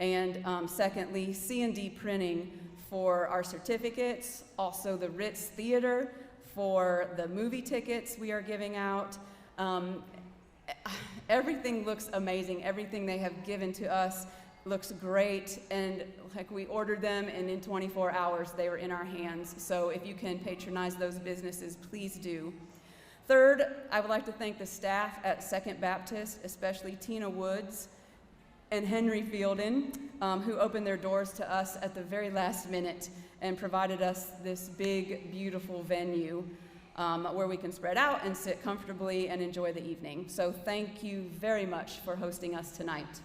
And secondly, C&D Printing for our certificates, also the Ritz Theater for the movie tickets we are giving out. Everything looks amazing. Everything they have given to us looks great, and like we ordered them, and in 24 hours they were in our hands. So if you can patronize those businesses, please do. Third, I would like to thank the staff at Second Baptist, especially Tina Woods and Henry Fielden, who opened their doors to us at the very last minute and provided us this big, beautiful venue where we can spread out and sit comfortably and enjoy the evening. So thank you very much for hosting us tonight.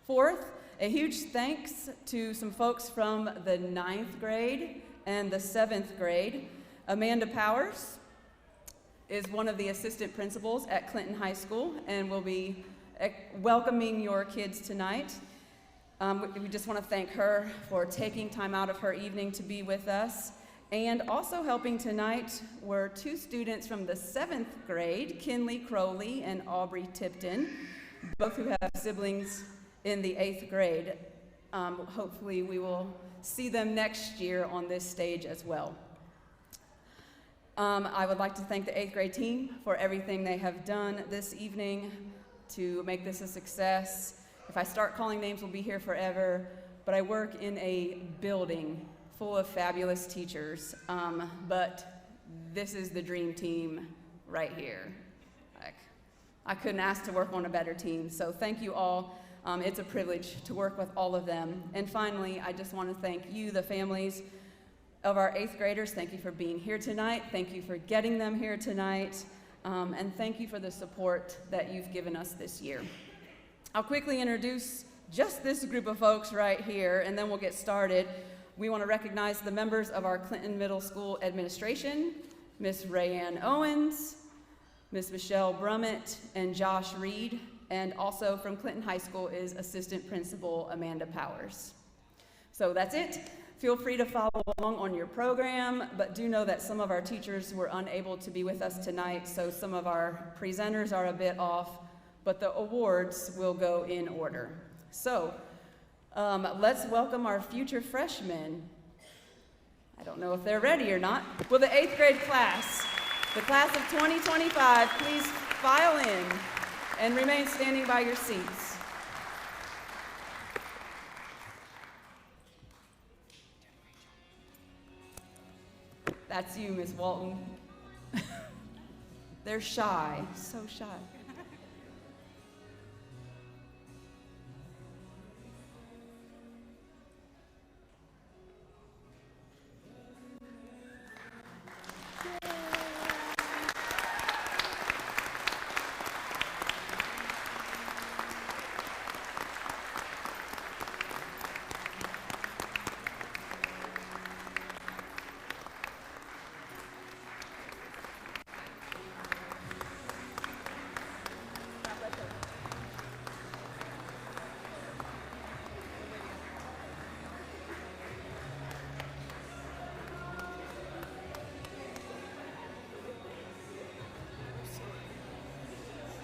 Fourth, a huge thanks to some folks from the 9th grade and the 7th grade. Amanda Powers is one of the assistant principals at Clinton High School and will be welcoming your kids tonight. We just want to thank her for taking time out of her evening to be with us. And also helping tonight were 2 students from the 7th grade, Kinley Crowley and Aubrey Tipton, both who have siblings in the 8th grade. Hopefully we will see them next year on this stage as well. I would like to thank the 8th grade team for everything they have done this evening to make this a success. If I start calling names, we'll be here forever, but I work in a building full of fabulous teachers, but this is the dream team right here. I couldn't ask to work on a better team, so thank you all. It's a privilege to work with all of them. And finally, I just want to thank you, the families of our 8th graders. Thank you for being here tonight. Thank you for getting them here tonight. And thank you for the support that you've given us this year. I'll quickly introduce just this group of folks right here, and then we'll get started. We want to recognize the members of our Clinton Middle School administration, Miss Rayanne Owens, Miss Michelle Brummett, and Josh Reed. And also from Clinton High School is Assistant Principal Amanda Powers. So that's it. Feel free to follow along on your program, but do know that some of our teachers were unable to be with us tonight, so some of our presenters are a bit off, but the awards will go in order. So let's welcome our future freshmen. I don't know if they're ready or not. Will the 8th grade class, the class of 2025, please file in and remain standing by your seats. That's you, Miss Walton. They're shy, so shy.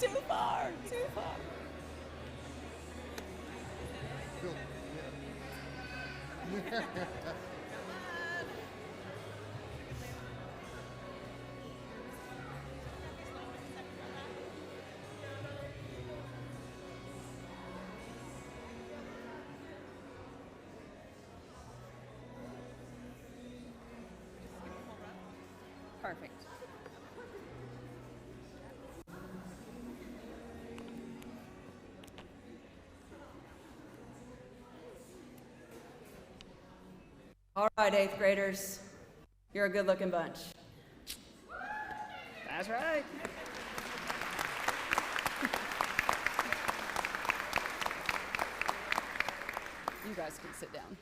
Too far, too far. Perfect. All right, 8th graders, you're a good-looking bunch. That's right. You guys can sit down.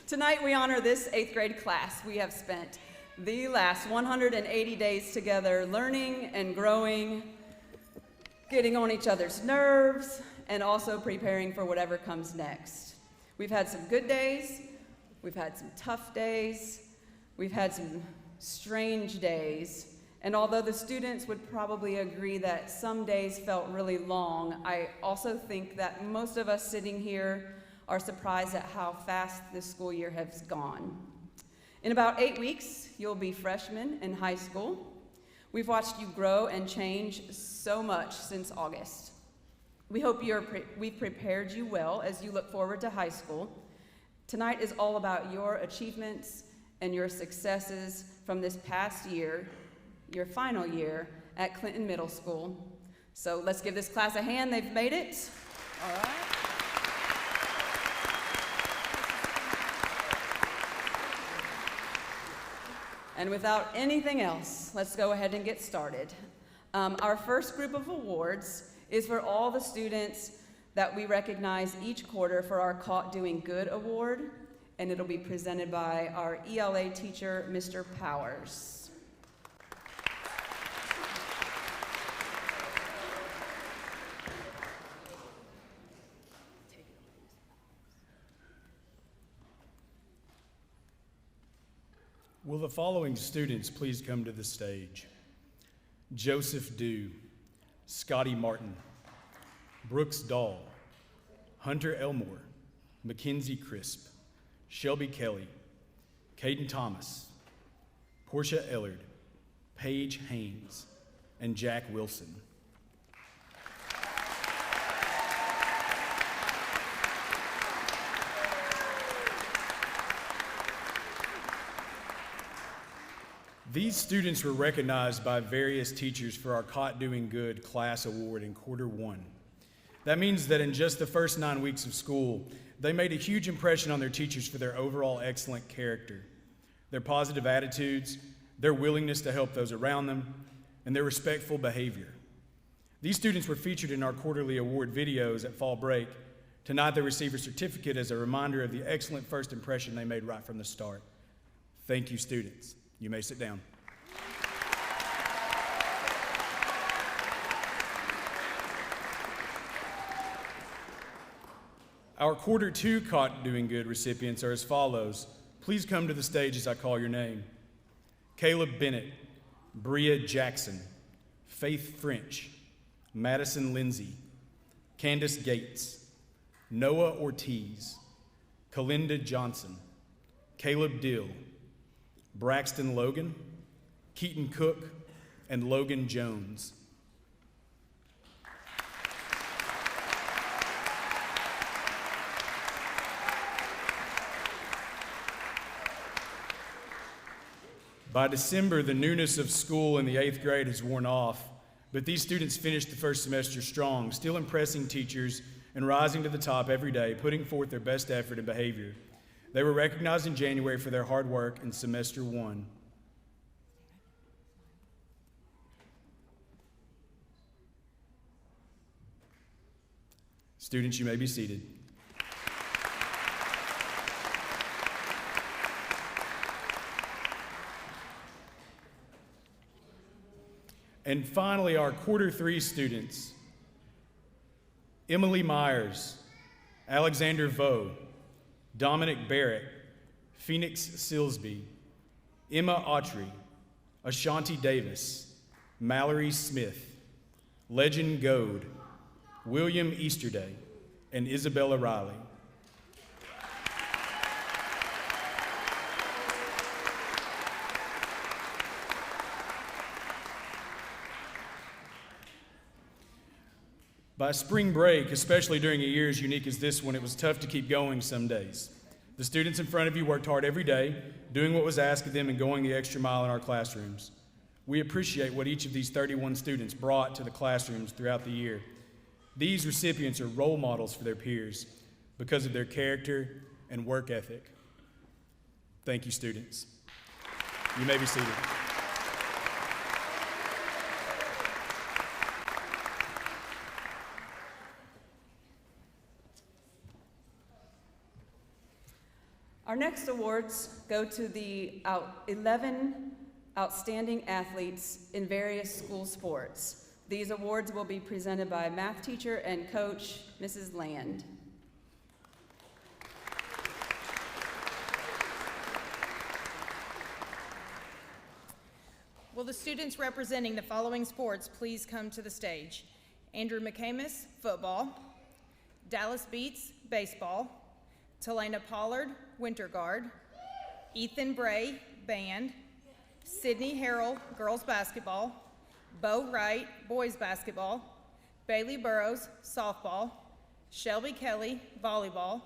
Tonight we honor this 8th grade class. We have spent the last 180 days together learning and growing, getting on each other's nerves, and also preparing for whatever comes next. We've had some good days. We've had some tough days, we've had some strange days, And although the students would probably agree that some days felt really long, I also think that most of us sitting here are surprised at how fast this school year has gone. In about 8 weeks, you'll be freshmen in high school. We've watched you grow and change so much since August. We hope we've prepared you well as you look forward to high school. Tonight is all about your achievements and your successes from this past year, your final year at Clinton Middle School. So let's give this class a hand. They've made it. All right. And without anything else, let's go ahead and get started. Our first group of awards is for all the students that we recognize each quarter for our Caught Doing Good Award, and it'll be presented by our ELA teacher, Mr. Powers. Will the following students please come to the stage? Joseph Dew, Scotty Martin, Brooks Dahl, Hunter Elmore, Mackenzie Crisp, Shelby Kelly, Caden Thomas, Portia Ellard, Paige Haynes, and Jack Wilson. These students were recognized by various teachers for our Caught Doing Good Class Award in quarter one. That means that in just the first 9 weeks of school, they made a huge impression on their teachers for their overall excellent character, their positive attitudes, their willingness to help those around them, and their respectful behavior. These students were featured in our quarterly award videos at fall break. Tonight they receive a certificate as a reminder of the excellent first impression they made right from the start. Thank you, students. You may sit down. Our quarter two Caught Doing Good recipients are as follows. Please come to the stage as I call your name. Caleb Bennett, Bria Jackson, Faith French, Madison Lindsay, Candace Gates, Noah Ortiz, Kalinda Johnson, Caleb Dill, Braxton Logan, Keaton Cook, and Logan Jones. By December, the newness of school in the 8th grade has worn off, but these students finished the first semester strong, still impressing teachers and rising to the top every day, putting forth their best effort and behavior. They were recognized in January for their hard work in semester one. Students, you may be seated. And finally, our quarter three students, Emily Myers, Alexander Vo, Dominic Barrett, Phoenix Silsby, Emma Autry, Ashanti Davis, Mallory Smith, Legend Goad, William Easterday, and Isabella Riley. By spring break, especially during a year as unique as this one, it was tough to keep going some days. The students in front of you worked hard every day, doing what was asked of them and going the extra mile in our classrooms. We appreciate what each of these 31 students brought to the classrooms throughout the year. These recipients are role models for their peers because of their character and work ethic. Thank you, students. You may be seated. Our next awards go to the 11 outstanding athletes in various school sports. These awards will be presented by math teacher and coach, Mrs. Land. Will the the students representing the following sports please come to the stage? Andrew McCamus, football. Dallas Beats, baseball. Talena Pollard, winter guard. Ethan Bray, band. Sydney Harrell, girls basketball. Bo Wright, boys basketball. Bailey Burrows, softball. Shelby Kelly, volleyball.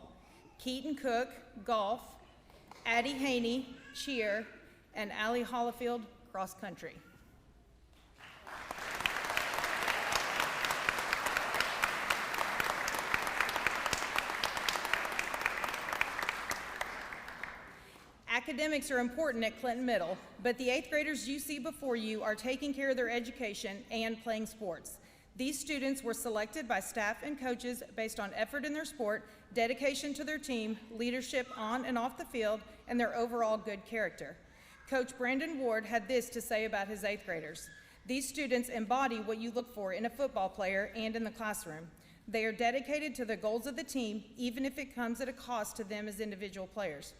Keaton Cook, golf. Addie Haney, cheer. And Allie Hollifield, cross country. Academics are important at Clinton Middle, but the 8th graders you see before you are taking care of their education and playing sports. These students were selected by staff and coaches based on effort in their sport, dedication to their team, leadership on and off the field, and their overall good character. Coach Brandon Ward had this to say about his 8th graders. These students embody what you look for in a football player and in the classroom. They are dedicated to the goals of the team, even if it comes at a cost to them as individual players.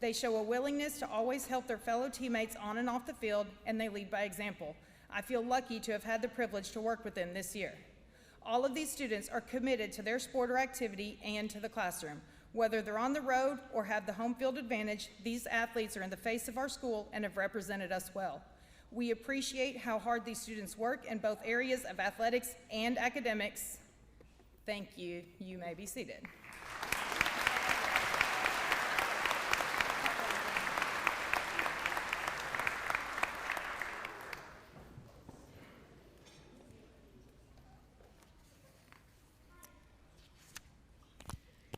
They show a willingness to always help their fellow teammates on and off the field, and they lead by example. I feel lucky to have had the privilege to work with them this year. All of these students are committed to their sport or activity and to the classroom. Whether they're on the road or have the home field advantage, these athletes are in the face of our school and have represented us well. We appreciate how hard these students work in both areas of athletics and academics. Thank you. You may be seated.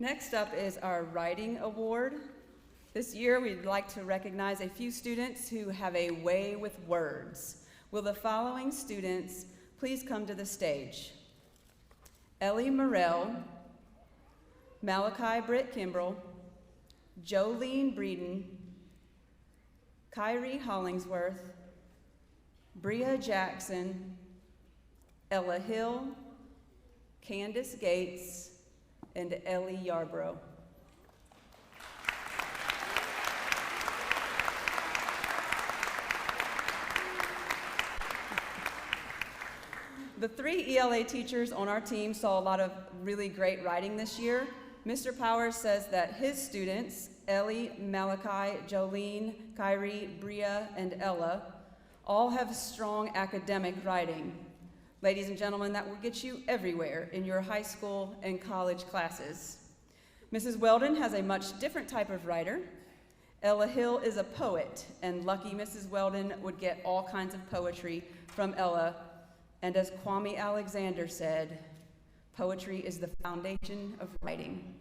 Next up is our Writing Award. This year, we'd like to recognize a few students who have a way with words. Will the following students please come to the stage? Ellie Morrell, Malachi Britt Kimbrell, Jolene Breeden, Kyrie Hollingsworth, Bria Jackson, Ella Hill, Candace Gates, and Ellie Yarbrough. The 3 ELA teachers on our team saw a lot of really great writing this year. Mr. Powers says that his students, Ellie, Malachi, Jolene, Kyrie, Bria, and Ella, all have strong academic writing. Ladies and gentlemen, that will get you everywhere in your high school and college classes. Mrs. Weldon has a much different type of writer. Ella Hill is a poet, and lucky Mrs. Weldon would get all kinds of poetry from Ella. And as Kwame Alexander said, poetry is the foundation of writing.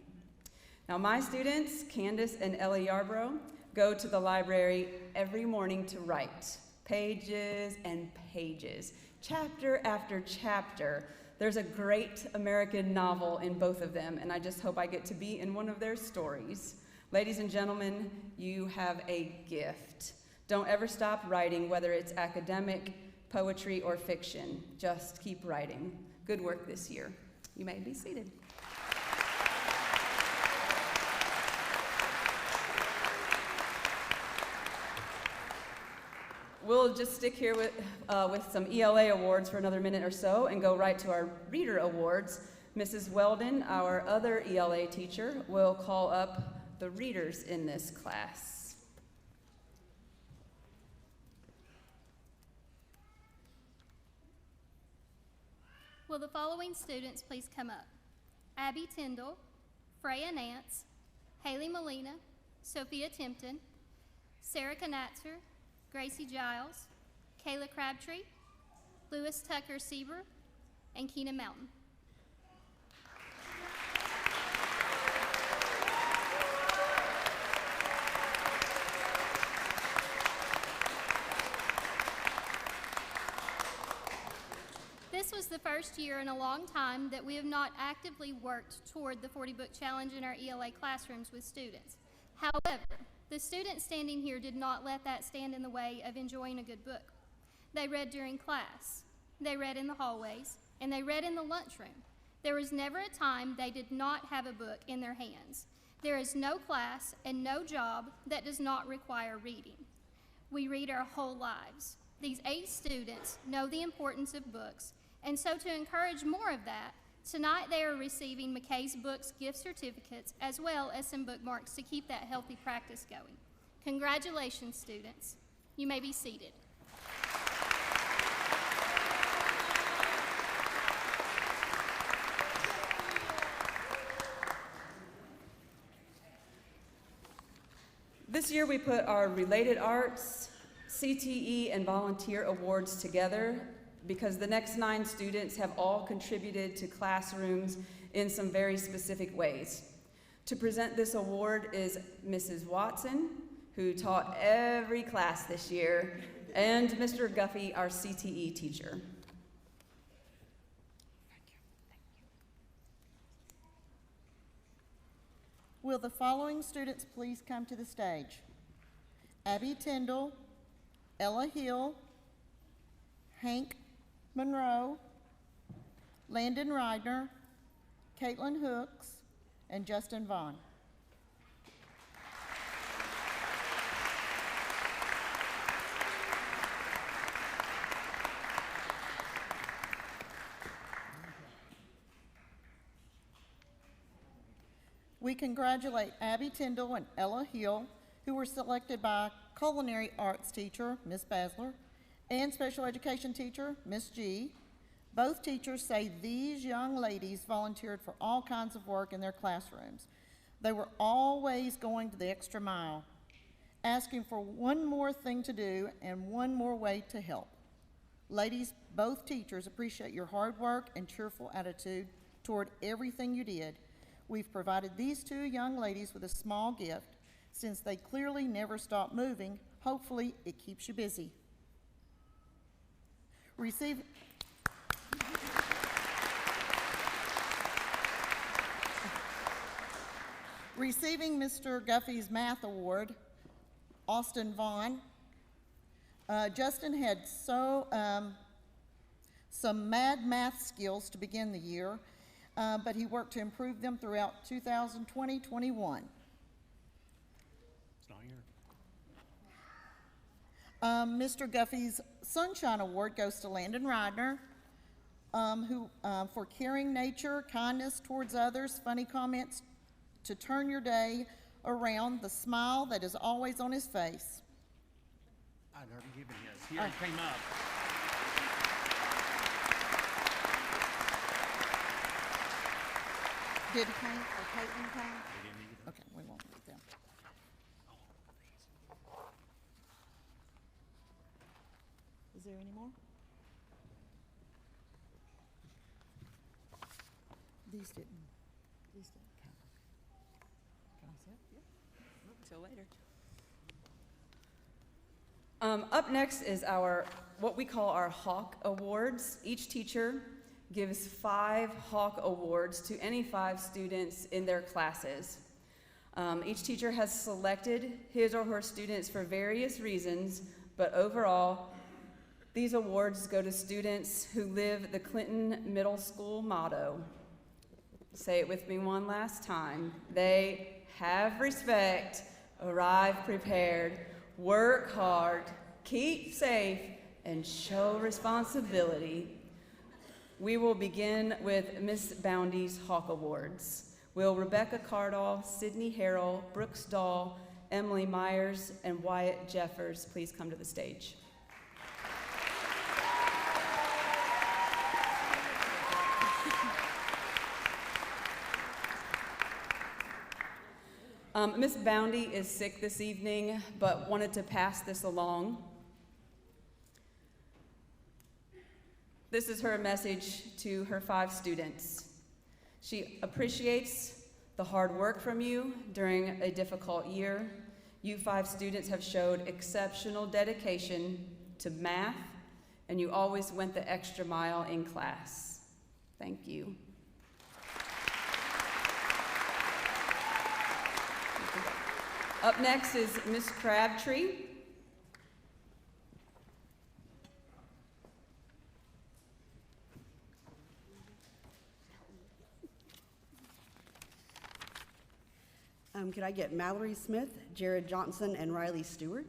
Now, my students, Candace and Ellie Yarbrough, go to the library every morning to write, pages and pages. Chapter after chapter. There's a great American novel in both of them, and I just hope I get to be in one of their stories. Ladies and gentlemen, you have a gift. Don't ever stop writing, whether it's academic, poetry, or fiction. Just keep writing. Good work this year. You may be seated. We'll just stick here with some ELA awards for another minute or so and go right to our Reader Awards. Mrs. Weldon, our other ELA teacher, will call up the readers in this class. Will the following students please come up? Abby Tyndall, Freya Nance, Haley Molina, Sophia Timpton, Sarah Knatzer, Gracie Giles, Kayla Crabtree, Lewis Tucker Sieber, and Keena Mountain. This was the first year in a long time that we have not actively worked toward the 40-book challenge in our ELA classrooms with students. However, the students standing here did not let that stand in the way of enjoying a good book. They read during class, they read in the hallways, and they read in the lunchroom. There was never a time they did not have a book in their hands. There is no class and no job that does not require reading. We read our whole lives. These 8 students know the importance of books, and so to encourage more of that, tonight they are receiving McKay's Books gift certificates as well as some bookmarks to keep that healthy practice going. Congratulations, students. You may be seated. This year we put our related arts, CTE, and volunteer awards together because the next 9 students have all contributed to classrooms in some very specific ways. To present this award is Mrs. Watson, who taught every class this year, and Mr. Guffey, our CTE teacher. Will the following students please come to the stage? Abby Tyndall, Ella Hill, Hank Monroe, Landon Ryder, Caitlin Hooks, and Justin Vaughn. We congratulate Abby Tyndall and Ella Hill, who were selected by culinary arts teacher, Ms. Basler, and special education teacher, Ms. G. Both teachers say these young ladies volunteered for all kinds of work in their classrooms. They were always going to the extra mile, asking for one more thing to do and one more way to help. Ladies, both teachers appreciate your hard work and cheerful attitude toward everything you did. We've provided these 2 young ladies with a small gift. Since they clearly never stop moving, hopefully it keeps you busy. Receiving Mr. Guffey's Math Award, Austin Vaughn. Justin had some mad math skills to begin the year, but he worked to improve them throughout 2020-21. It's not here. Mr. Guffey's Sunshine Award goes to Landon Ryder, who for caring nature, kindness towards others, funny comments to turn your day around, the smile that is always on his face. I'd already given his. He already came up. Did Hank or Caitlin come? They didn't either. Okay, we won't read them. Is there any more? These didn't count. Can I see it? Yeah. Till later. Up next is what we call our Hawk Awards. Each teacher gives 5 Hawk Awards to any 5 students in their classes. Each teacher has selected his or her students for various reasons, but overall, these awards go to students who live the Clinton Middle School motto. Say it with me one last time. They have respect, arrive prepared, work hard, keep safe, and show responsibility. We will begin with Miss Boundy's Hawk Awards. Will Rebecca Cardall, Sydney Harrell, Brooks Dahl, Emily Myers, and Wyatt Jeffers please come to the stage? Miss Boundy is sick this evening, but wanted to pass this along. This is her message to her 5 students. She appreciates the hard work from you during a difficult year. You 5 students have showed exceptional dedication to math, and you always went the extra mile in class. Thank you. Up next is Miss Crabtree. Could I get Mallory Smith, Jared Johnson, and Riley Stewart?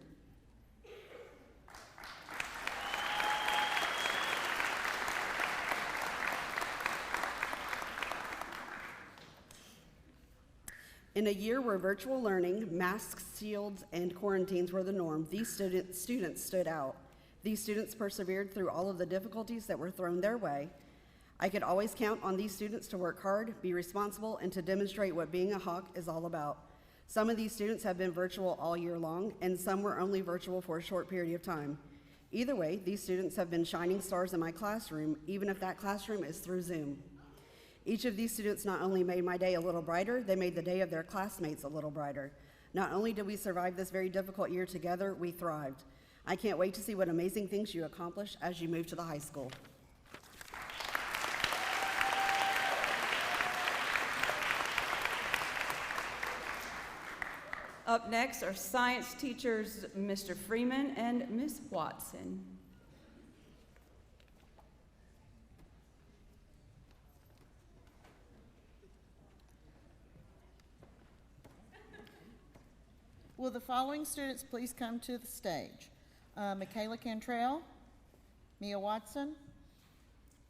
In a year where virtual learning, masks, shields, and quarantines were the norm, these students stood out. These students persevered through all of the difficulties that were thrown their way. I could always count on these students to work hard, be responsible, and to demonstrate what being a Hawk is all about. Some of these students have been virtual all year long, and some were only virtual for a short period of time. Either way, these students have been shining stars in my classroom, even if that classroom is through Zoom. Each of these students not only made my day a little brighter, they made the day of their classmates a little brighter. Not only did we survive this very difficult year together, we thrived. I can't wait to see what amazing things you accomplish as you move to the high school. Up next are science teachers Mr. Freeman and Miss Watson. Will the following students please come to the stage? Michaela Cantrell, Mia Watson,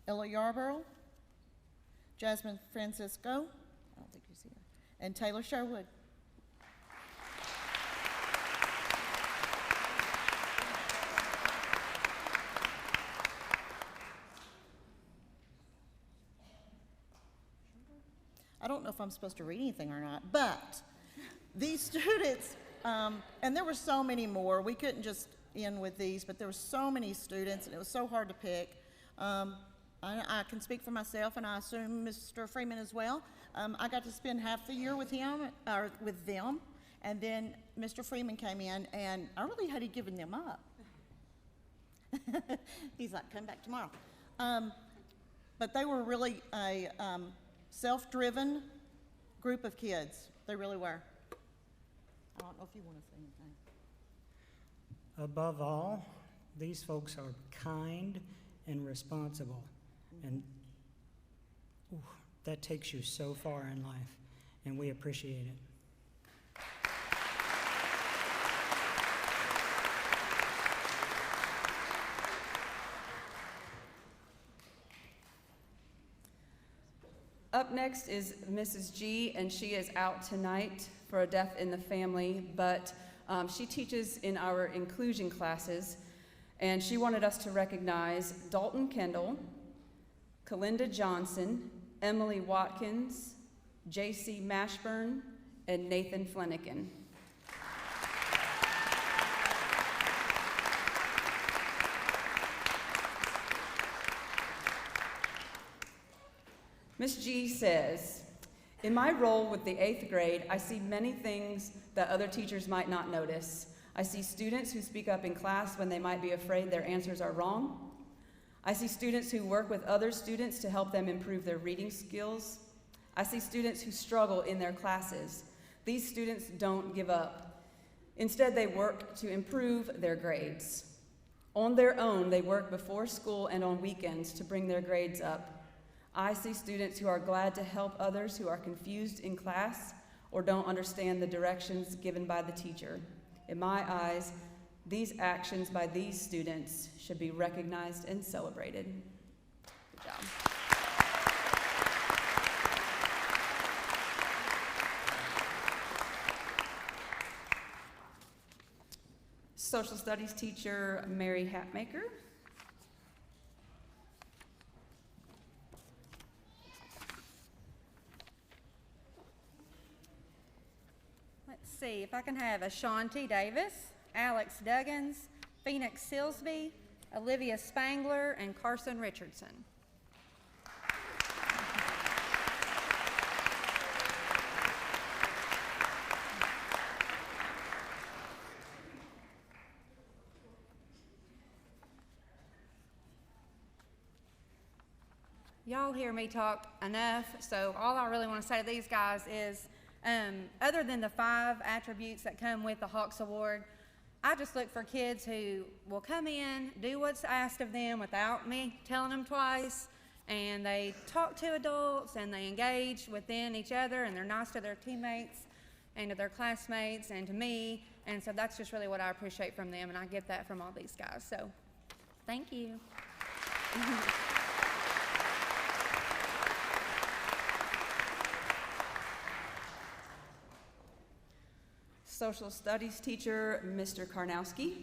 Ella Yarborough, Jasmine Francisco, I don't think you see her, and Taylor Sherwood. I don't know if I'm supposed to read anything or not, but these students, and there were so many more. We couldn't just end with these, but there were so many students, and it was so hard to pick. I can speak for myself, and I assume Mr. Freeman as well. I got to spend half the year with him, or with them, and then Mr. Freeman came in, and I really hated giving them up. He's like, come back tomorrow. But they were really a self-driven group of kids. They really were. I don't know if you want to say anything. Above all, these folks are kind and responsible, and that takes you so far in life, and we appreciate it. Up next is Mrs. G, and she is out tonight for a death in the family, but she teaches in our inclusion classes, and she wanted us to recognize Dalton Kendall, Kalinda Johnson, Emily Watkins, J.C. Mashburn, and Nathan Flanagan. Ms. G says, in my role with the 8th grade, I see many things that other teachers might not notice. I see students who speak up in class when they might be afraid their answers are wrong. I see students who work with other students to help them improve their reading skills. I see students who struggle in their classes. These students don't give up. Instead, they work to improve their grades. On their own, they work before school and on weekends to bring their grades up. I see students who are glad to help others who are confused in class or don't understand the directions given by the teacher. In my eyes, these actions by these students should be recognized and celebrated. Good job. Social studies teacher Mary Hatmaker. Let's see if I can have Ashanti Davis, Alex Duggins, Phoenix Silsby, Olivia Spangler, and Carson Richardson. Y'all hear me talk enough, so all I really want to say to these guys is, other than the 5 attributes that come with the Hawks Award, I just look for kids who will come in, do what's asked of them without me telling them twice, and they talk to adults, and they engage within each other, and they're nice to their teammates, and to their classmates, and to me, and so that's just really what I appreciate from them, and I get that from all these guys, so thank you. Social studies teacher, Mr. Karnowski.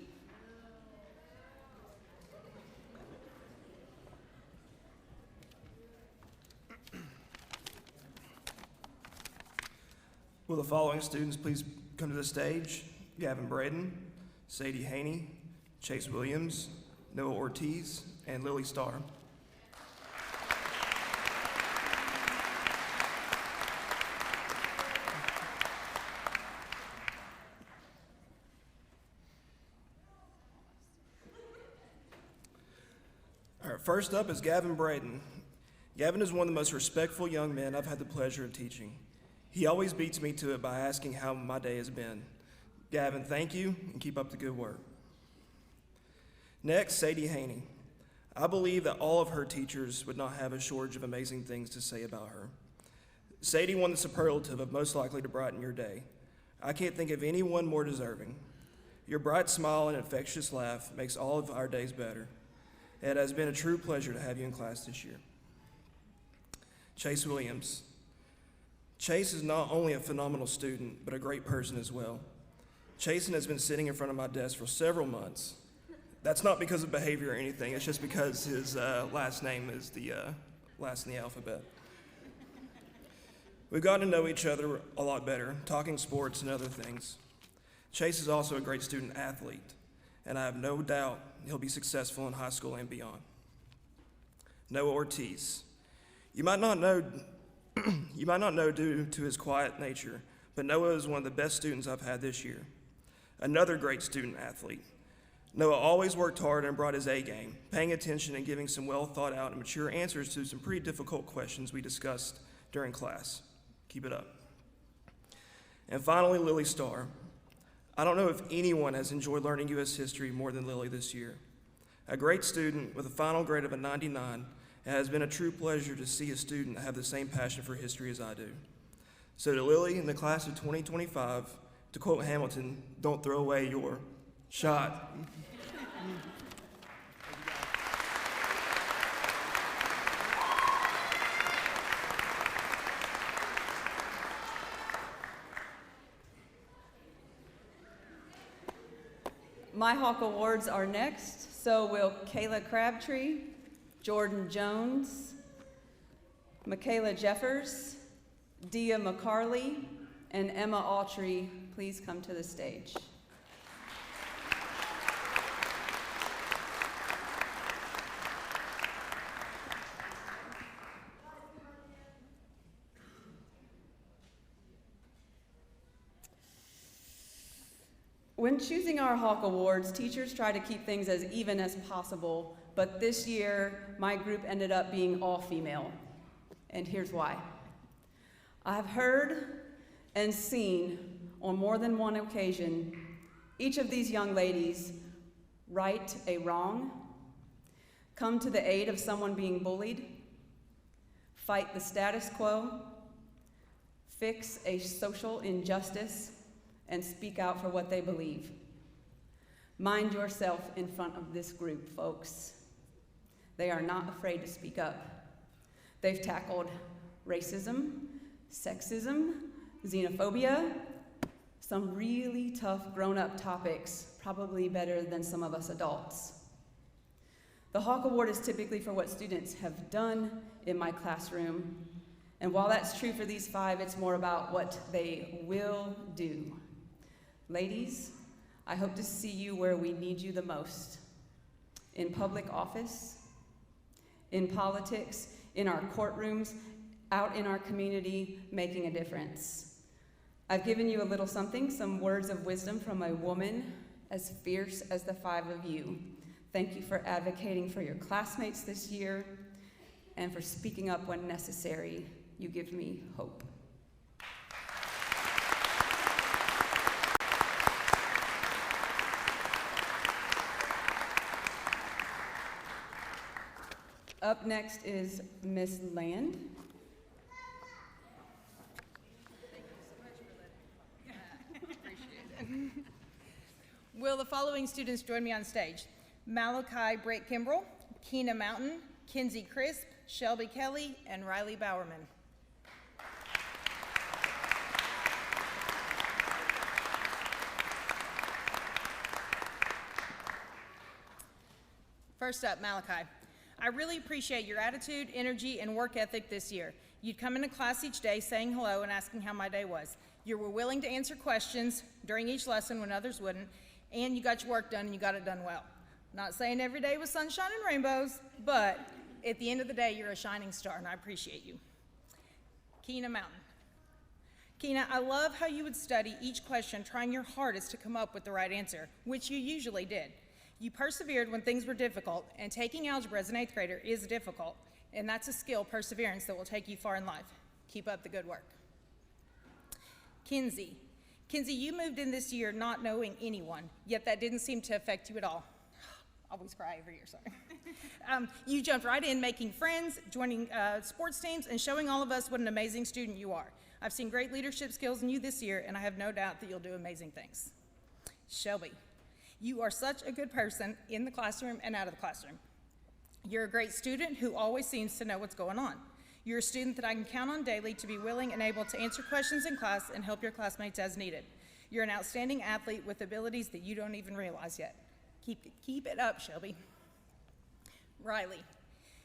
Will the following students please come to the stage? Gavin Braden, Sadie Haney, Chase Williams, Noah Ortiz, and Lily Starr. All right, first up is Gavin Braden. Gavin is one of the most respectful young men I've had the pleasure of teaching. He always beats me to it by asking how my day has been. Gavin, thank you, and keep up the good work. Next, Sadie Haney. I believe that all of her teachers would not have a shortage of amazing things to say about her. Sadie won the superlative of most likely to brighten your day. I can't think of anyone more deserving. Your bright smile and infectious laugh makes all of our days better. It has been a true pleasure to have you in class this year. Chase Williams. Chase is not only a phenomenal student, but a great person as well. Chasen has been sitting in front of my desk for several months. That's not because of behavior or anything, it's just because his last name is the last in the alphabet. We've gotten to know each other a lot better, talking sports and other things. Chase is also a great student athlete, and I have no doubt he'll be successful in high school and beyond. Noah Ortiz. You might not know due to his quiet nature, but Noah is one of the best students I've had this year. Another great student athlete. Noah always worked hard and brought his A game, paying attention and giving some well thought out and mature answers to some pretty difficult questions we discussed during class. Keep it up. And finally, Lily Starr. I don't know if anyone has enjoyed learning U.S. history more than Lily this year. A great student with a final grade of a 99, it has been a true pleasure to see a student have the same passion for history as I do. So to Lily in the class of 2025, to quote Hamilton, don't throw away your shot. My Hawk Awards are next, so will Kayla Crabtree, Jordan Jones, Michaela Jeffers, Dia McCarley, and Emma Autry please come to the stage. When choosing our Hawk Awards, teachers try to keep things as even as possible, but this year, my group ended up being all female, and here's why. I've heard and seen on more than one occasion each of these young ladies right a wrong, come to the aid of someone being bullied, fight the status quo, fix a social injustice, and speak out for what they believe. Mind yourself in front of this group, folks. They are not afraid to speak up. They've tackled racism, sexism, xenophobia, some really tough grown-up topics, probably better than some of us adults. The Hawk Award is typically for what students have done in my classroom, and while that's true for these 5, it's more about what they will do. Ladies, I hope to see you where we need you the most. In public office, in politics, in our courtrooms, out in our community, making a difference. I've given you a little something, some words of wisdom from a woman as fierce as the 5 of you. Thank you for advocating for your classmates this year and for speaking up when necessary. You give me hope. Up next is Miss Land. Will the following students join me on stage? Malachi Brake Kimbrell, Keena Mountain, Kinsey Crisp, Shelby Kelly, and Riley Bowerman. First up, Malachi. I really appreciate your attitude, energy, and work ethic this year. You'd come into class each day saying hello and asking how my day was. You were willing to answer questions during each lesson when others wouldn't, and you got your work done and you got it done well. Not saying every day was sunshine and rainbows, but at the end of the day, you're a shining star, and I appreciate you. Keena Mountain. Keena, I love how you would study each question, trying your hardest to come up with the right answer, which you usually did. You persevered when things were difficult, and taking algebra as an 8th grader is difficult, and that's a skill, perseverance, that will take you far in life. Keep up the good work. Kinsey. Kinsey, you moved in this year not knowing anyone, yet that didn't seem to affect you at all. I always cry every year, sorry. You jumped right in, making friends, joining sports teams, and showing all of us what an amazing student you are. I've seen great leadership skills in you this year, and I have no doubt that you'll do amazing things. Shelby. You are such a good person in the classroom and out of the classroom. You're a great student who always seems to know what's going on. You're a student that I can count on daily to be willing and able to answer questions in class and help your classmates as needed. You're an outstanding athlete with abilities that you don't even realize yet. Keep it up, Shelby. Riley.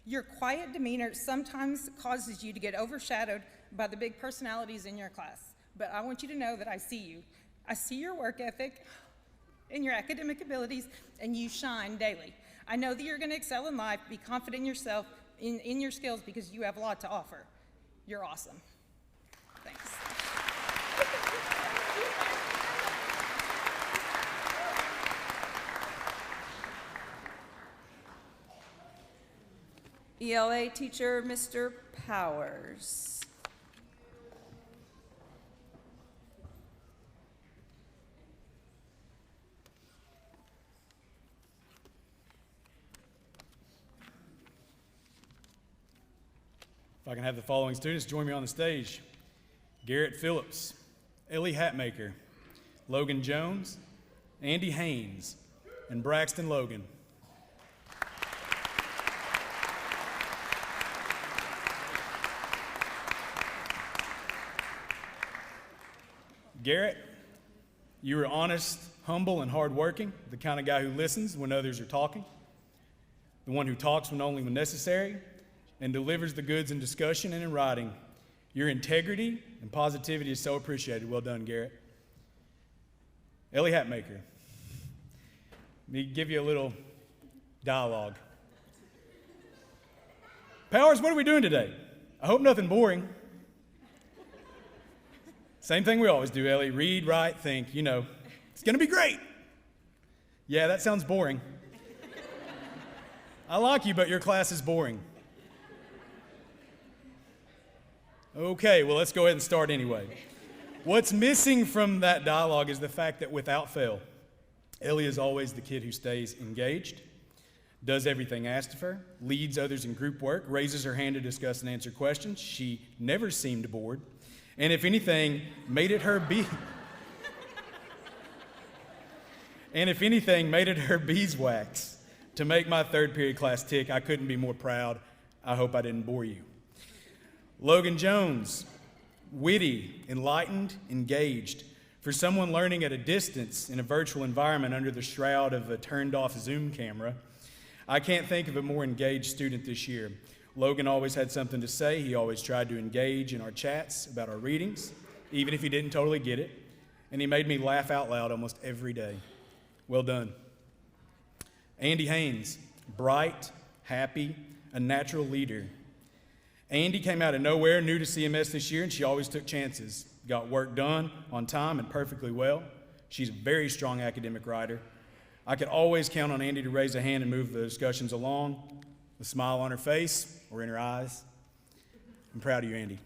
Your quiet demeanor sometimes causes you to get overshadowed by the big personalities in your class, but I want you to know that I see you. I see your work ethic and your academic abilities, and you shine daily. I know that you're going to excel in life. Be confident in yourself, in your skills, because you have a lot to offer. You're awesome. Thanks. ELA teacher, Mr. Powers. If I can have the following students join me on the stage: Garrett Phillips, Ellie Hatmaker, Logan Jones, Andy Haynes, and Braxton Logan. Garrett, you are honest, humble, and hardworking, the kind of guy who listens when others are talking, the one who talks only when necessary, and delivers the goods in discussion and in writing. Your integrity and positivity is so appreciated. Well done, Garrett. Ellie Hatmaker. Let me give you a little dialogue. Powers, what are we doing today? I hope nothing boring. Same thing we always do, Ellie. Read, write, think. You know, it's going to be great. Yeah, that sounds boring. I like you, but your class is boring. Okay, well, let's go ahead and start anyway. What's missing from that dialogue is the fact that without fail, Ellie is always the kid who stays engaged, does everything asked of her, leads others in group work, raises her hand to discuss and answer questions. She never seemed bored, and if anything, made it her beeswax to make my third period class tick. I couldn't be more proud. I hope I didn't bore you. Logan Jones, witty, enlightened, engaged. For someone learning at a distance in a virtual environment under the shroud of a turned-off Zoom camera, I can't think of a more engaged student this year. Logan always had something to say. He always tried to engage in our chats about our readings, even if he didn't totally get it, and he made me laugh out loud almost every day. Well done. Andy Haynes, bright, happy, a natural leader. Andy came out of nowhere, new to CMS this year, and she always took chances. Got work done on time and perfectly well. She's a very strong academic writer. I could always count on Andy to raise a hand and move the discussions along, a smile on her face or in her eyes. I'm proud of you, Andy.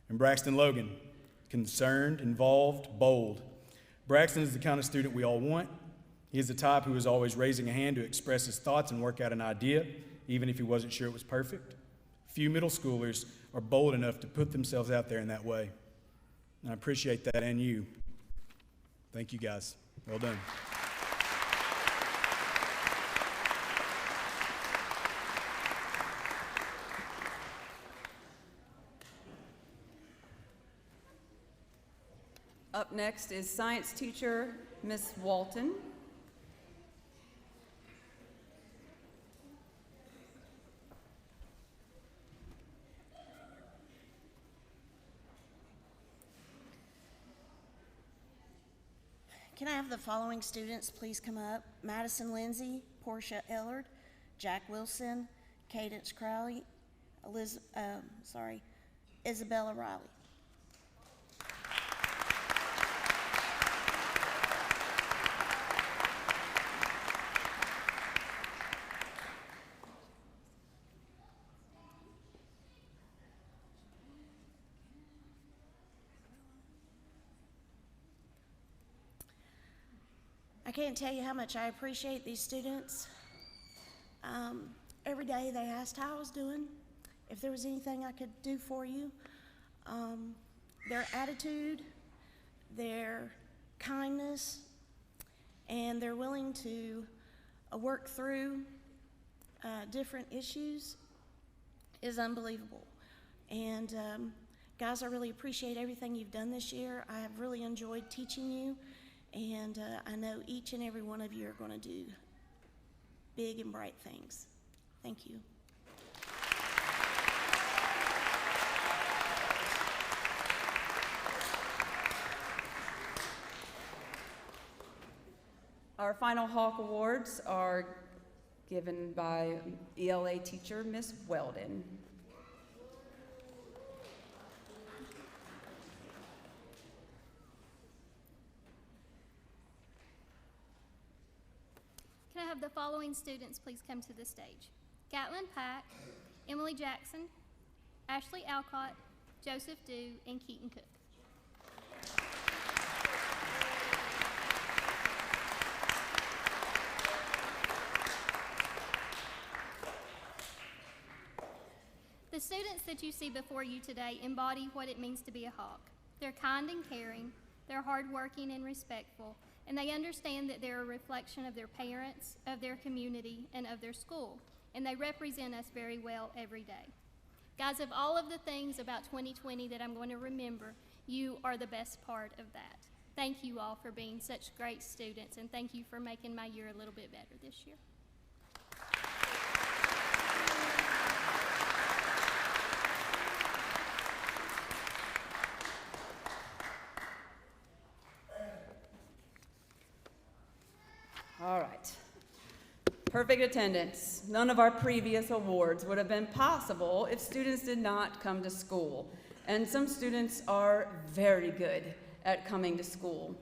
And Braxton Logan, concerned, involved, bold. Braxton is the kind of student we all want. He is the type who is always raising a hand to express his thoughts and work out an idea, even if he wasn't sure it was perfect. Few middle schoolers are bold enough to put themselves out there in that way. And I appreciate that, and you. Thank you, guys. Well done. Up next is science teacher, Miss Walton. Can I have the following students please come up? Madison Lindsay, Portia Ellard, Jack Wilson, Cadence Crowley, Isabella Riley. I can't tell you how much I appreciate these students. Every day they asked how I was doing, if there was anything I could do for you. Their attitude, their kindness, and they're willing to work through different issues is unbelievable. And guys, I really appreciate everything you've done this year. I have really enjoyed teaching you. And I know each and every one of you are going to do big and bright things. Thank you. Our final Hawk Awards are given by ELA teacher Miss Weldon. Can I have the following students please come to the stage? Gatlin Pack, Emily Jackson, Ashley Alcott, Joseph Dew, and Keaton Cook. The students that you see before you today embody what it means to be a Hawk. They're kind and caring, they're hardworking and respectful, and they understand that they're a reflection of their parents, of their community, and of their school, and they represent us very well every day. Guys, of all of the things about 2020 that I'm going to remember, you are the best part of that. Thank you all for being such great students, and thank you for making my year a little bit better this year. All right. Perfect attendance. None of our previous awards would have been possible if students did not come to school. And some students are very good at coming to school.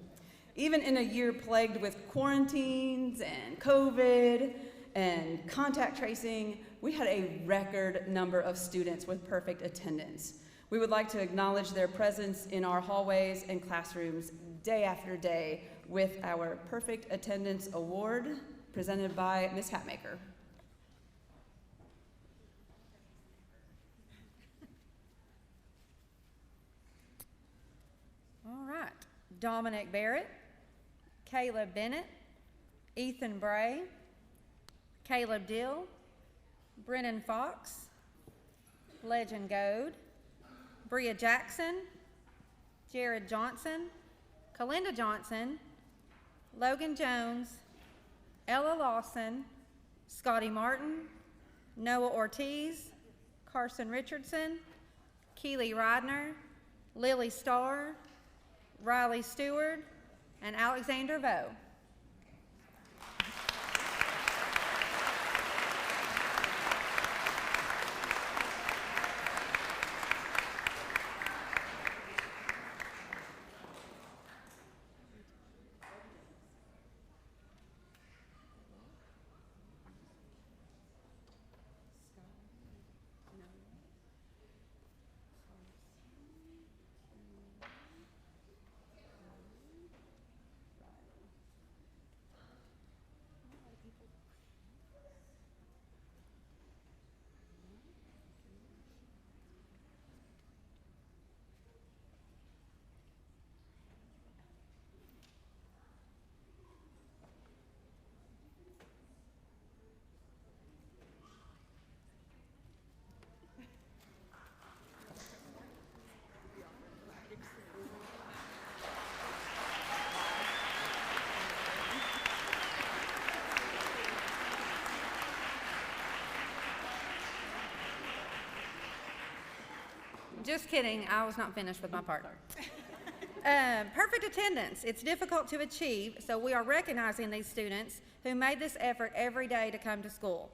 Even in a year plagued with quarantines and COVID and contact tracing, we had a record number of students with perfect attendance. We would like to acknowledge their presence in our hallways and classrooms day after day with our Perfect Attendance Award presented by Ms. Hatmaker. All right. Dominic Barrett, Caleb Bennett, Ethan Bray, Caleb Dill, Brennan Fox, Legend Goad, Bria Jackson, Jared Johnson, Kalinda Johnson, Logan Jones, Ella Lawson, Scotty Martin, Noah Ortiz, Carson Richardson, Keely Ridner, Lily Starr, Riley Stewart, and Alexander Vo. Just kidding, I was not finished with my part. Perfect attendance. It's difficult to achieve, so we are recognizing these students who made this effort every day to come to school.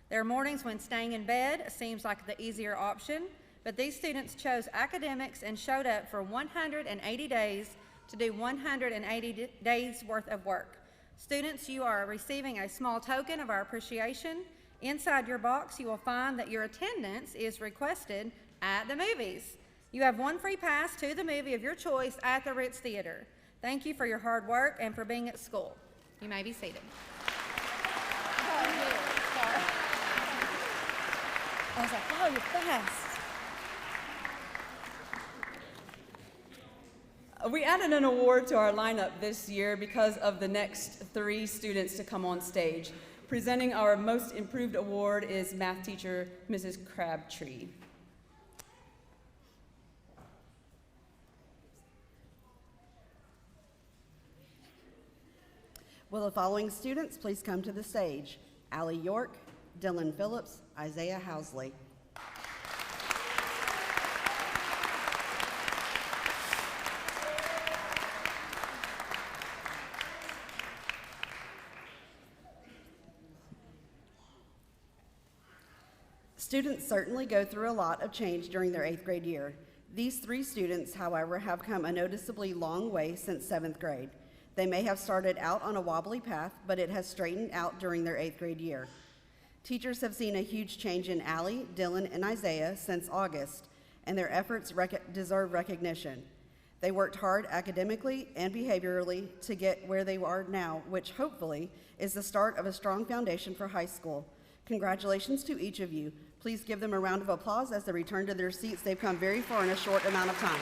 There are mornings when staying in bed seems like the easier option, but these students chose academics and showed up for 180 days to do 180 days worth of work. Students, you are receiving a small token of our appreciation. Inside your box, you will find that your attendance is requested at the movies. You have one free pass to the movie of your choice at the Ritz Theater. Thank you for your hard work and for being at school. You may be seated. I was like, oh, you're fast. We added an award to our lineup this year because of the next 3 students to come on stage. Presenting our Most Improved Award is math teacher Mrs. Crabtree. Will the following students please come to the stage? Allie York, Dylan Phillips, Isaiah Housley. Students certainly go through a lot of change during their 8th grade year. These 3 students, however, have come a noticeably long way since 7th grade. They may have started out on a wobbly path, but it has straightened out during their 8th grade year. Teachers have seen a huge change in Allie, Dylan, and Isaiah since August, and their efforts deserve recognition. They worked hard academically and behaviorally to get where they are now, which hopefully is the start of a strong foundation for high school. Congratulations to each of you. Please give them a round of applause as they return to their seats. They've come very far in a short amount of time.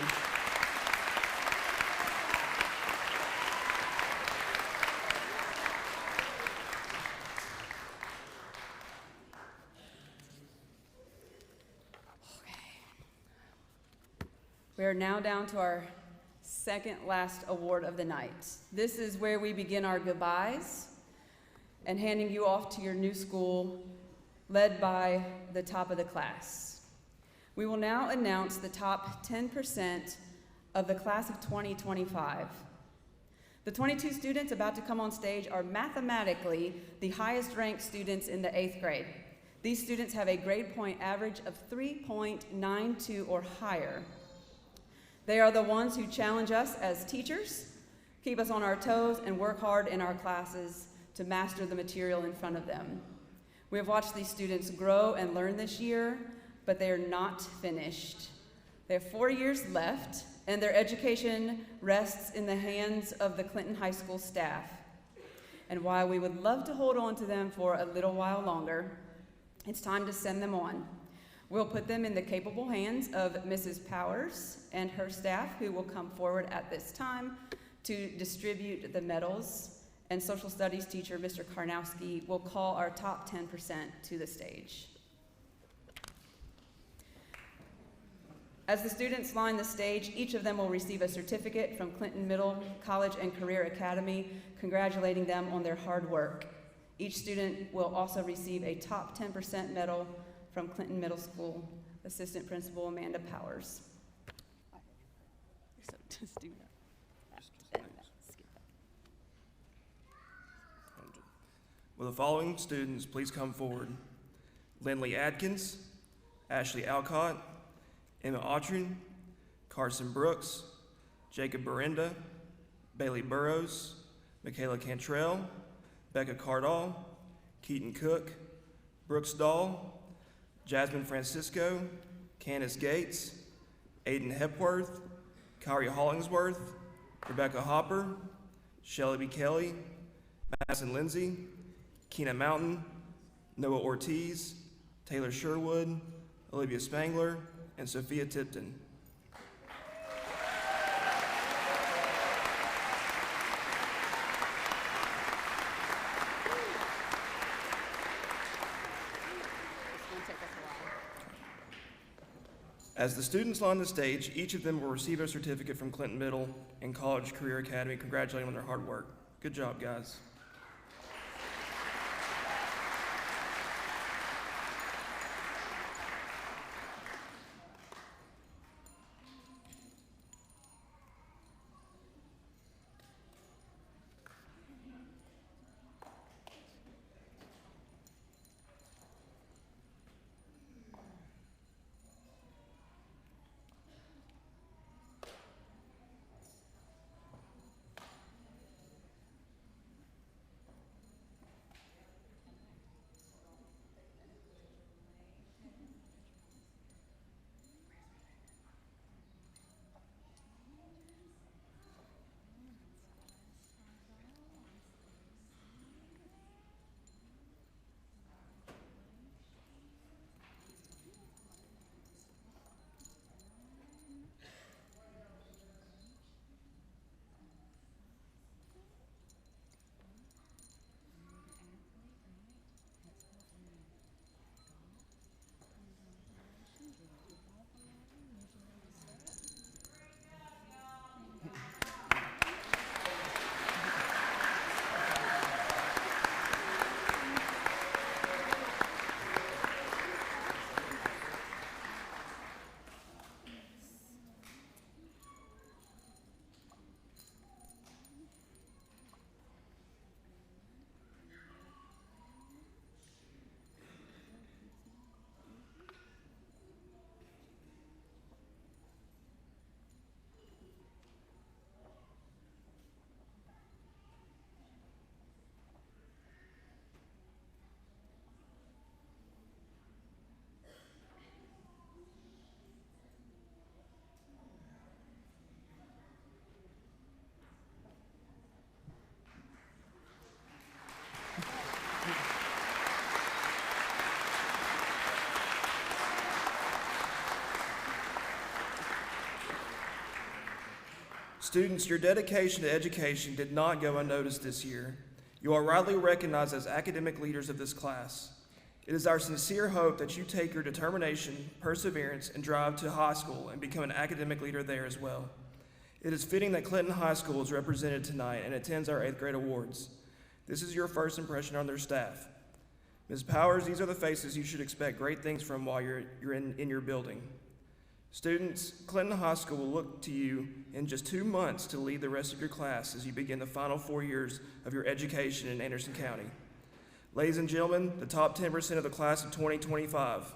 We are now down to our second last award of the night. This is where we begin our goodbyes and handing you off to your new school, led by the top of the class. We will now announce the top 10% of the class of 2025. The 22 students about to come on stage are mathematically the highest ranked students in the 8th grade. These students have a grade point average of 3.92 or higher. They are the ones who challenge us as teachers, keep us on our toes, and work hard in our classes to master the material in front of them. We have watched these students grow and learn this year, but they are not finished. They have 4 years left, and their education rests in the hands of the Clinton High School staff. And while we would love to hold on to them for a little while longer, it's time to send them on. We'll put them in the capable hands of Mrs. Powers and her staff, who will come forward at this time to distribute the medals, and social studies teacher Mr. Karnowski will call our top 10% to the stage. As the students line the stage, each of them will receive a certificate from Clinton Middle College and Career Academy, congratulating them on their hard work. Each student will also receive a top 10% medal from Clinton Middle School Assistant Principal Amanda Powers. So just do that. Will the following students please come forward? Lindley Adkins, Ashley Alcott, Emma Autrin, Carson Brooks, Jacob Berenda, Bailey Burrows, Michaela Cantrell, Becca Cardall, Keaton Cook, Brooks Dahl, Jasmine Francisco, Candace Gates, Aiden Hepworth, Kyrie Hollingsworth, Rebecca Hopper, Shelly B. Kelly, Madison Lindsay, Keena Mountain, Noah Ortiz, Taylor Sherwood, Olivia Spangler, and Sophia Tipton. As the students line the stage, each of them will receive a certificate from Clinton Middle and College Career Academy, congratulating them on their hard work. Good job, guys. Students, your dedication to education did not go unnoticed this year. You are rightly recognized as academic leaders of this class. It is our sincere hope that you take your determination, perseverance, and drive to high school and become an academic leader there as well. It is fitting that Clinton High School is represented tonight and attends our 8th grade awards. This is your first impression on their staff. Ms. Powers, these are the faces you should expect great things from while you're in your building. Students, Clinton High School will look to you in just 2 months to lead the rest of your class as you begin the final 4 years of your education in Anderson County. Ladies and gentlemen, the top 10% of the class of 2025.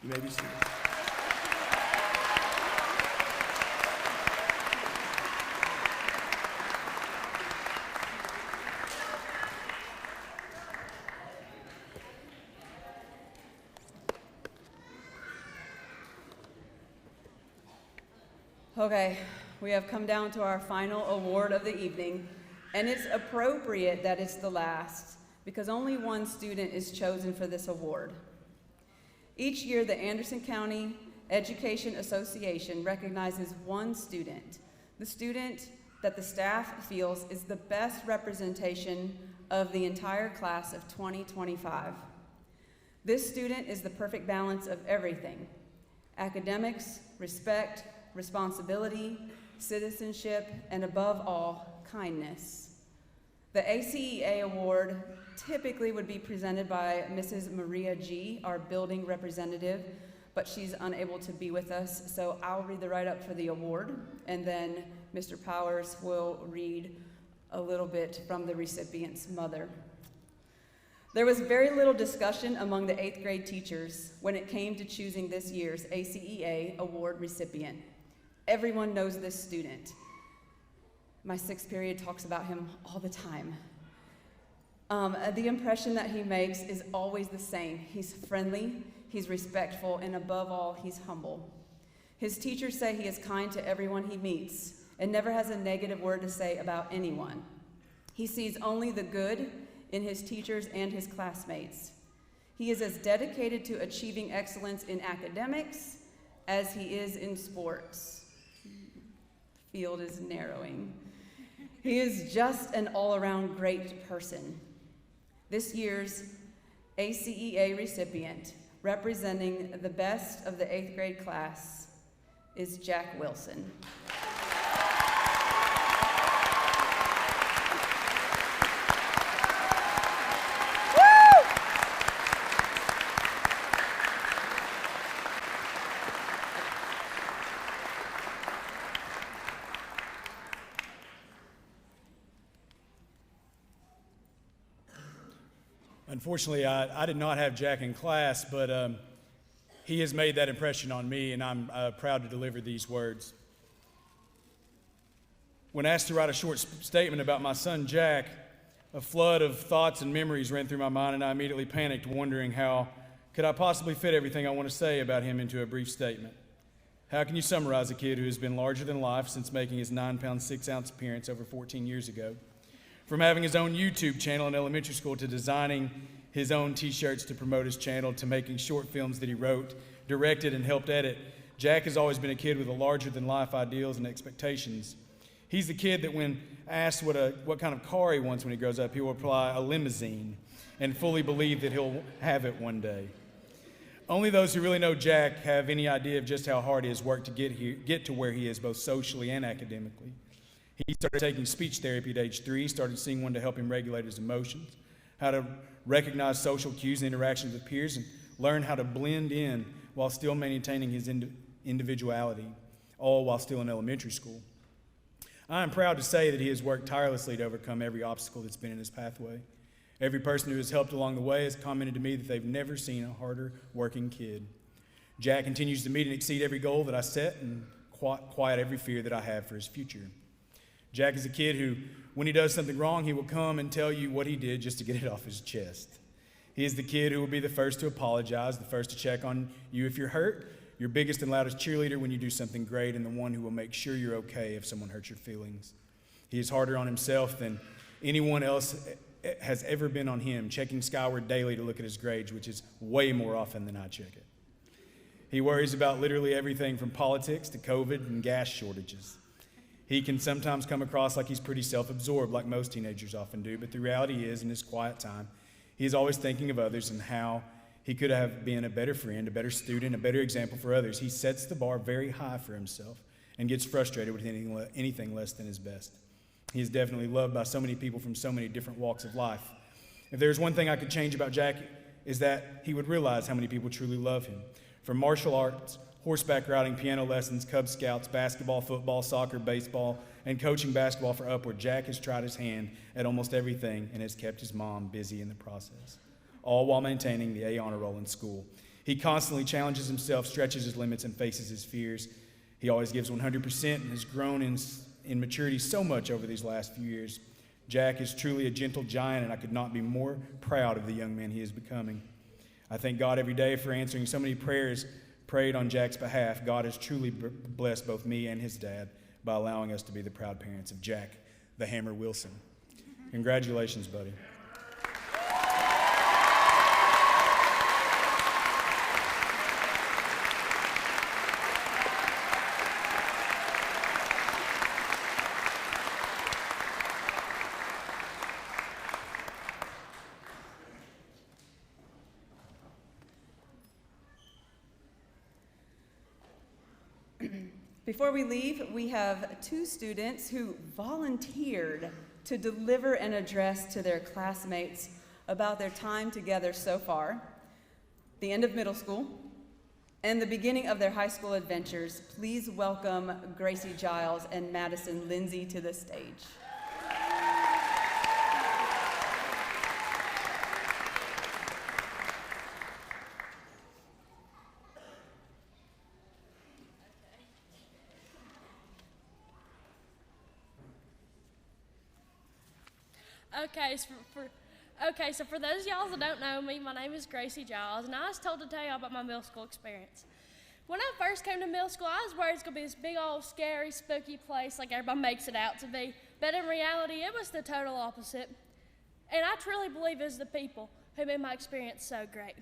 You may be seated. Okay, we have come down to our final award of the evening, and it's appropriate that it's the last, because only one student is chosen for this award. Each year, the Anderson County Education Association recognizes one student, the student that the staff feels is the best representation of the entire class of 2025. This student is the perfect balance of everything: academics, respect, responsibility, citizenship, and above all, kindness. The ACEA award typically would be presented by Mrs. Maria G., our building representative, but she's unable to be with us, so I'll read the write-up for the award, and then Mr. Powers will read a little bit from the recipient's mother. There was very little discussion among the 8th grade teachers when it came to choosing this year's ACEA award recipient. Everyone knows this student. My 6th period talks about him all the time. The impression that he makes is always the same. He's friendly, he's respectful, and above all, he's humble. His teachers say he is kind to everyone he meets and never has a negative word to say about anyone. He sees only the good in his teachers and his classmates. He is as dedicated to achieving excellence in academics as he is in sports. Field is narrowing. He is just an all-around great person. This year's ACEA recipient, representing the best of the 8th grade class, is Jack Wilson. Unfortunately, I did not have Jack in class, but he has made that impression on me, and I'm proud to deliver these words. When asked to write a short statement about my son Jack, a flood of thoughts and memories ran through my mind, and I immediately panicked, wondering how could I possibly fit everything I want to say about him into a brief statement. How can you summarize a kid who has been larger than life since making his 9-pound 6-ounce appearance over 14 years ago? From having his own YouTube channel in elementary school to designing his own t-shirts to promote his channel to making short films that he wrote, directed, and helped edit, Jack has always been a kid with a larger-than-life ideals and expectations. He's the kid that when asked what kind of car he wants when he grows up, he will reply, a limousine, and fully believe that he'll have it one day. Only those who really know Jack have any idea of just how hard he has worked to get to where he is, both socially and academically. He started taking speech therapy at age 3, started seeing one to help him regulate his emotions, how to recognize social cues and interactions with peers, and learn how to blend in while still maintaining his individuality, all while still in elementary school. I am proud to say that he has worked tirelessly to overcome every obstacle that's been in his pathway. Every person who has helped along the way has commented to me that they've never seen a harder working kid. Jack continues to meet and exceed every goal that I set and quiet every fear that I have for his future. Jack is a kid who, when he does something wrong, he will come and tell you what he did just to get it off his chest. He is the kid who will be the first to apologize, the first to check on you if you're hurt, your biggest and loudest cheerleader when you do something great, and the one who will make sure you're okay if someone hurts your feelings. He is harder on himself than anyone else has ever been on him, checking skyward daily to look at his grades, which is way more often than I check it. He worries about literally everything from politics to COVID and gas shortages. He can sometimes come across like he's pretty self-absorbed, like most teenagers often do, but the reality is, in his quiet time, he is always thinking of others and how he could have been a better friend, a better student, a better example for others. He sets the bar very high for himself and gets frustrated with anything less than his best. He is definitely loved by so many people from so many different walks of life. If there's one thing I could change about Jack, is that he would realize how many people truly love him. From martial arts, horseback riding, piano lessons, Cub Scouts, basketball, football, soccer, baseball, and coaching basketball for Upward, Jack has tried his hand at almost everything and has kept his mom busy in the process, all while maintaining the A honor roll in school. He constantly challenges himself, stretches his limits, and faces his fears. He always gives 100% and has grown in maturity so much over these last few years. Jack is truly a gentle giant, and I could not be more proud of the young man he is becoming. I thank God every day for answering so many prayers prayed on Jack's behalf. God has truly blessed both me and his dad by allowing us to be the proud parents of Jack, the Hammer Wilson. Congratulations, buddy. Before we leave, we have two students who volunteered to deliver an address to their classmates about their time together so far, the end of middle school, and the beginning of their high school adventures. Please welcome Gracie Giles and Madison Lindsay to the stage. So for those of y'all that don't know me, my name is Gracie Giles, and I was told to tell y'all about my middle school experience. When I first came to middle school, I was worried it's going to be this big old scary, spooky place like everybody makes it out to be. But in reality, it was the total opposite. And I truly believe it's the people who made my experience so great.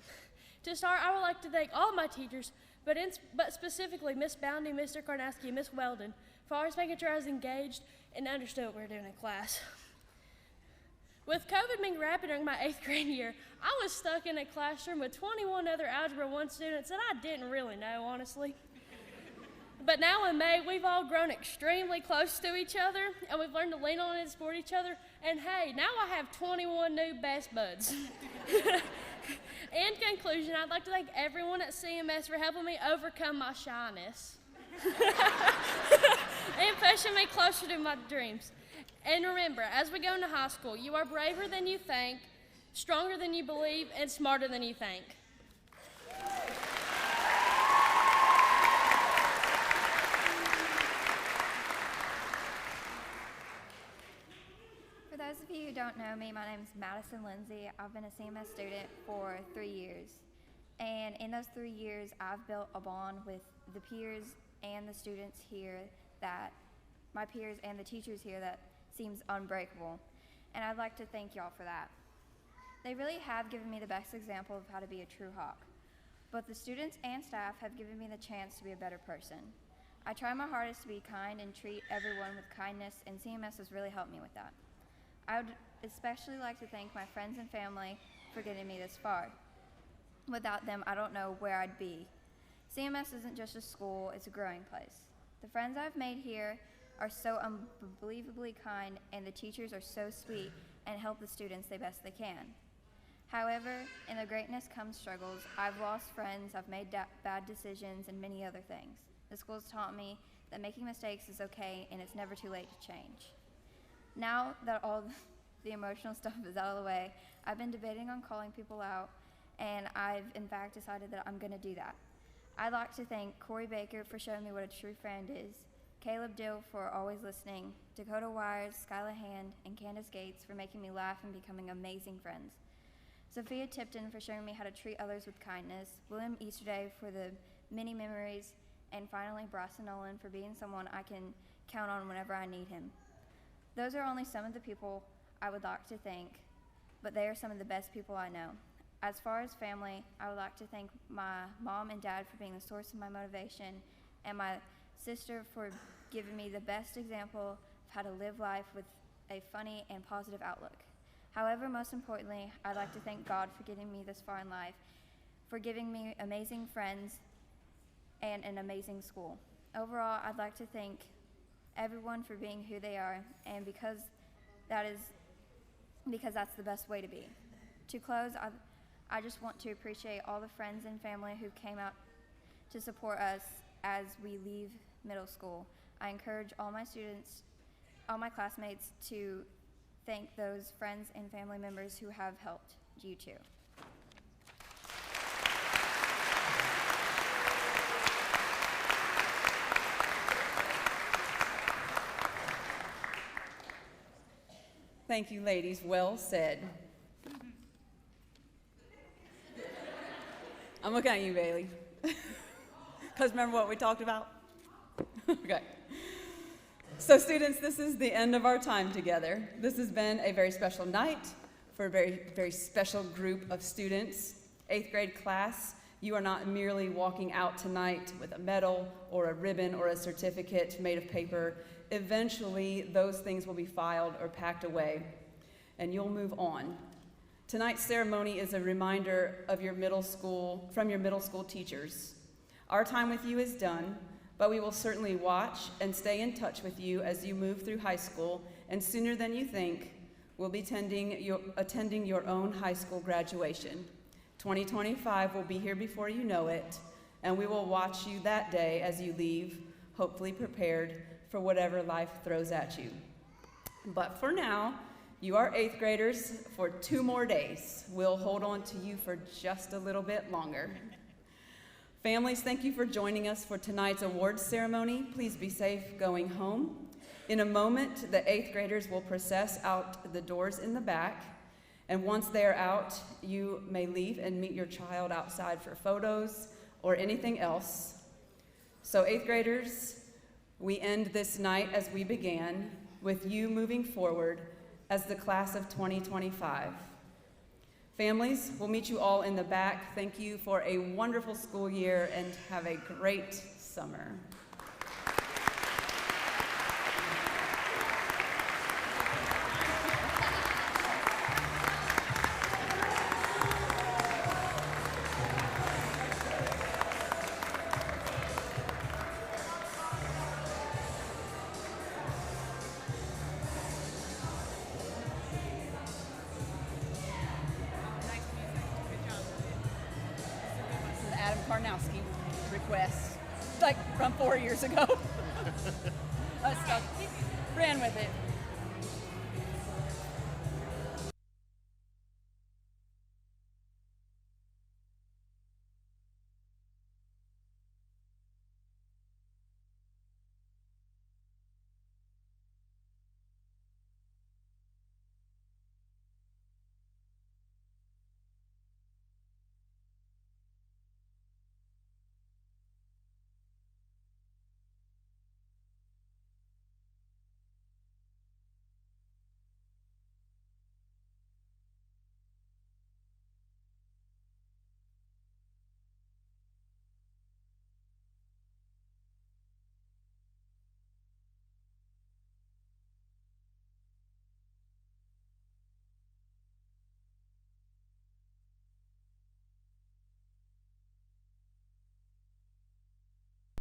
To start, I would like to thank all my teachers, but specifically Miss Boundy, Mr. Karnowski, and Miss Weldon for always making sure I was engaged and understood what we were doing in class. With COVID being rapid during my 8th grade year, I was stuck in a classroom with 21 other Algebra 1 students that I didn't really know, honestly. But now in May, we've all grown extremely close to each other, and we've learned to lean on and support each other. And hey, now I have 21 new best buds. In conclusion, I'd like to thank everyone at CMS for helping me overcome my shyness and pushing me closer to my dreams. And remember, as we go into high school, you are braver than you think, stronger than you believe, and smarter than you think. For those of you who don't know me, my name is Madison Lindsay. I've been a CMS student for 3 years. And in those 3 years, I've built a bond with the peers and the students here my peers and the teachers here that seems unbreakable, and I'd like to thank y'all for that. They really have given me the best example of how to be a true Hawk. Both the students and staff have given me the chance to be a better person. I try my hardest to be kind and treat everyone with kindness, and CMS has really helped me with that. I would especially like to thank my friends and family for getting me this far. Without them, I don't know where I'd be. CMS isn't just a school, it's a growing place. The friends I've made here are so unbelievably kind, and the teachers are so sweet and help the students the best they can. However, in the greatness comes struggles. I've lost friends, I've made bad decisions, and many other things. The school's taught me that making mistakes is okay, and it's never too late to change. Now that all the emotional stuff is out of the way, I've been debating on calling people out, and I've in fact decided that I'm going to do that. I'd like to thank Corey Baker for showing me what a true friend is, Caleb Dill for always listening, Dakota Wires, Skyla Hand, and Candace Gates for making me laugh and becoming amazing friends, Sophia Tipton for showing me how to treat others with kindness, William Easterday for the many memories, and finally Bryson Nolan for being someone I can count on whenever I need him. Those are only some of the people I would like to thank, but they are some of the best people I know. As far as family, I would like to thank my mom and dad for being the source of my motivation, and my sister for given me the best example of how to live life with a funny and positive outlook. However, most importantly, I'd like to thank God for getting me this far in life, for giving me amazing friends and an amazing school. Overall, I'd like to thank everyone for being who they are, and because that's the best way to be. To close, I just want to appreciate all the friends and family who came out to support us as we leave middle school. I encourage all my students, all my classmates, to thank those friends and family members who have helped you too. Thank you, ladies. Well said. I'm looking at you, Bailey. Because remember what we talked about? Okay. So students, this is the end of our time together. This has been a very special night for a very, very special group of students. 8th grade class, you are not merely walking out tonight with a medal or a ribbon or a certificate made of paper. Eventually, those things will be filed or packed away, and you'll move on. Tonight's ceremony is a reminder of from your middle school teachers. Our time with you is done, but we will certainly watch and stay in touch with you as you move through high school, and sooner than you think, we'll be attending your own high school graduation. 2025 will be here before you know it, and we will watch you that day as you leave, hopefully prepared for whatever life throws at you. But for now, you are 8th graders for 2 more days. We'll hold on to you for just a little bit longer. Families, thank you for joining us for tonight's awards ceremony. Please be safe going home. In a moment, the 8th graders will process out the doors in the back, and once they're out, you may leave and meet your child outside for photos or anything else. So 8th graders, we end this night as we began, with you moving forward as the class of 2025. Families, we'll meet you all in the back. Thank you for a wonderful school year and have a great summer. Karnowski request, like from 4 years ago. Ran with it.